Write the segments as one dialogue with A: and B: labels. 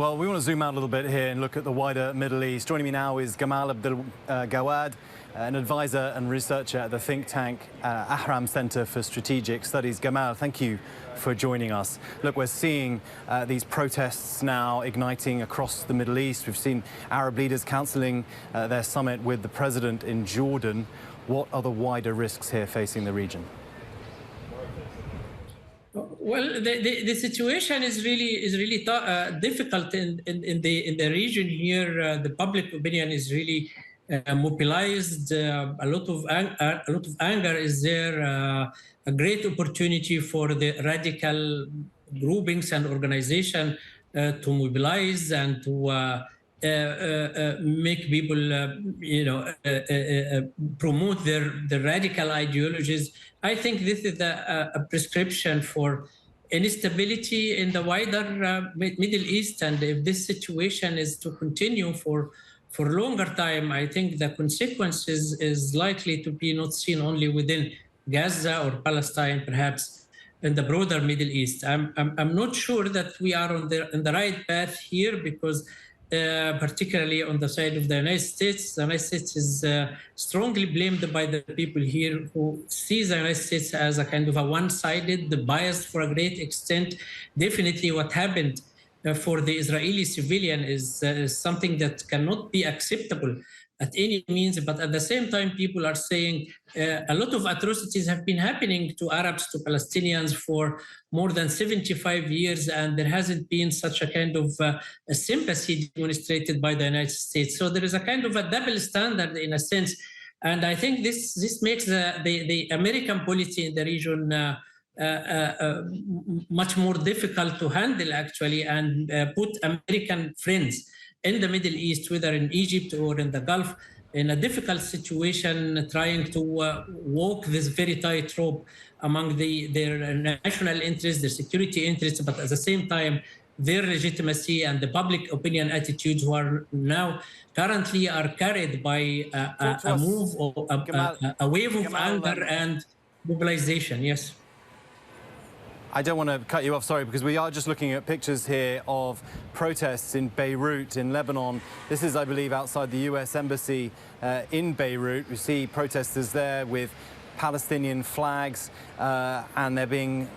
A: Well, we want to zoom out a little bit here and look at the wider Middle East. Joining me now is Gamal Abdel Gawad, an advisor and researcher at the think tank Ahram Center for Strategic Studies. Gamal, thank you for joining us. Look, we're seeing these protests now igniting across the Middle East. We've seen Arab leaders cancelling their summit with the president in Jordan. What are the wider risks here facing the region?
B: Well, the situation is really difficult in the region here. The public opinion is really mobilized. A lot of anger is there. A great opportunity for the radical groupings and organization to mobilize and to make people, promote their radical ideologies. I think this is a prescription for instability in the wider Middle East, and if this situation is to continue for longer time, I think the consequences is likely to be not seen only within Gaza or Palestine, perhaps in the broader Middle East. I'm not sure that we are on the right path here, because particularly on the side of the United States. The United States is strongly blamed by the people here who see the United States as a kind of a one-sided, biased for a great extent. Definitely what happened for the Israeli civilian is something that cannot be acceptable at any means. But at the same time, people are saying a lot of atrocities have been happening to Arabs, to Palestinians for more than 75 years, and there hasn't been such a kind of a sympathy demonstrated by the United States. So there is a kind of a double standard in a sense. And I think this makes the American policy in the region much more difficult to handle, actually, and put American friends in the Middle East, whether in Egypt or in the Gulf, in a difficult situation, trying to walk this very tightrope among their national interests, their security interests, but at the same time, their legitimacy and the public opinion attitudes who are now currently are carried by a move or a wave of anger and mobilization. Yes.
A: I don't want to cut you off, sorry, because we are just looking at pictures here of protests in Beirut, in Lebanon. This is, I believe, outside the US Embassy in Beirut. We see protesters there with Palestinian flags, and they're being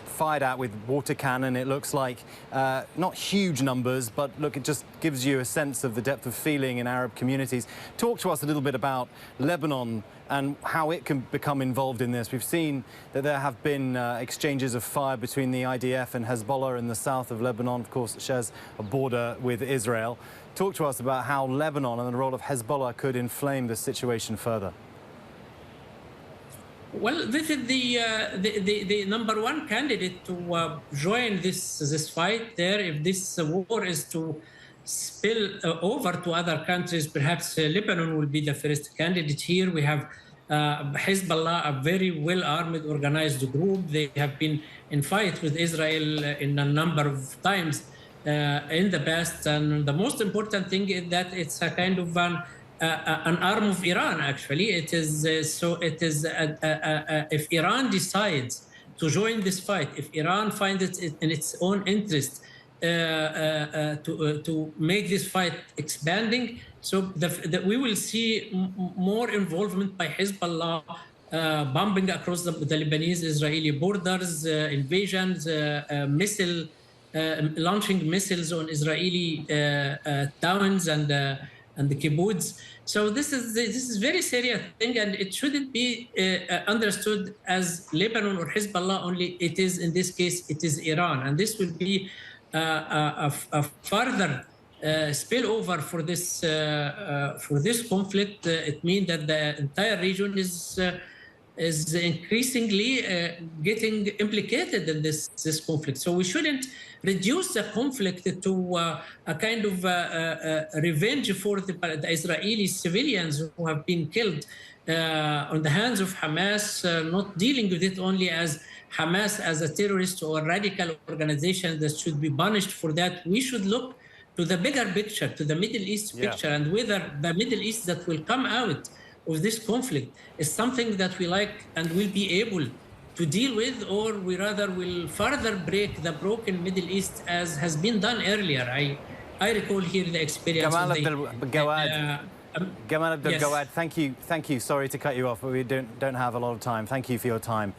A: fired at with water cannon. It looks like not huge numbers, but look, it just gives you a sense of the depth of feeling in Arab communities. Talk to us a little bit about Lebanon and how it can become involved in this. We've seen that there have been exchanges of fire between the IDF and Hezbollah in the south of Lebanon. Of course, it shares a border with Israel. Talk to us about how Lebanon and the role of Hezbollah could inflame the situation further.
B: Well, this is the number one candidate to join this fight there. If this war is to spill over to other countries, perhaps Lebanon will be the first candidate here. We have Hezbollah, a very well-armed, organized group. They have been in fight with Israel in a number of times in the past. And the most important thing is that it's a kind of an arm of Iran, actually. It is if Iran decides to join this fight, if Iran finds it in its own interest to make this fight expanding, so we will see more involvement by Hezbollah, bombing across the Lebanese-Israeli borders, invasions, launching missiles on Israeli towns and the kibbutz. So this is very serious thing, and it shouldn't be understood as Lebanon or Hezbollah only. It is, in this case, it is Iran, and this will be a further spillover for this conflict. It means that the entire region is increasingly getting implicated in this conflict. So we shouldn't reduce the conflict to a kind of revenge for the Israeli civilians who have been killed on the hands of Hamas, not dealing with it only as Hamas as a terrorist or radical organization that should be punished for that. We should look to the bigger picture, to the Middle East picture, and whether the Middle East that will come out of this conflict is something that we like and will be able to deal with, or we rather will further break the broken Middle East as has been done earlier. I recall here the experience of the...
A: Gamal Abdel Gawad, thank you. Sorry to cut you off, but we don't have a lot of time. Thank you for your time.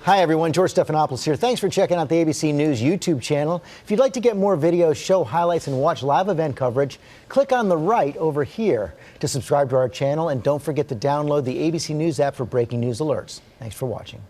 C: Hi, everyone. George Stephanopoulos here. Thanks for checking out the ABC News YouTube channel. If you'd like to get more videos, show highlights, and watch live event coverage, click on the right over here to subscribe to our channel. And don't forget to download the ABC News app for breaking news alerts. Thanks for watching.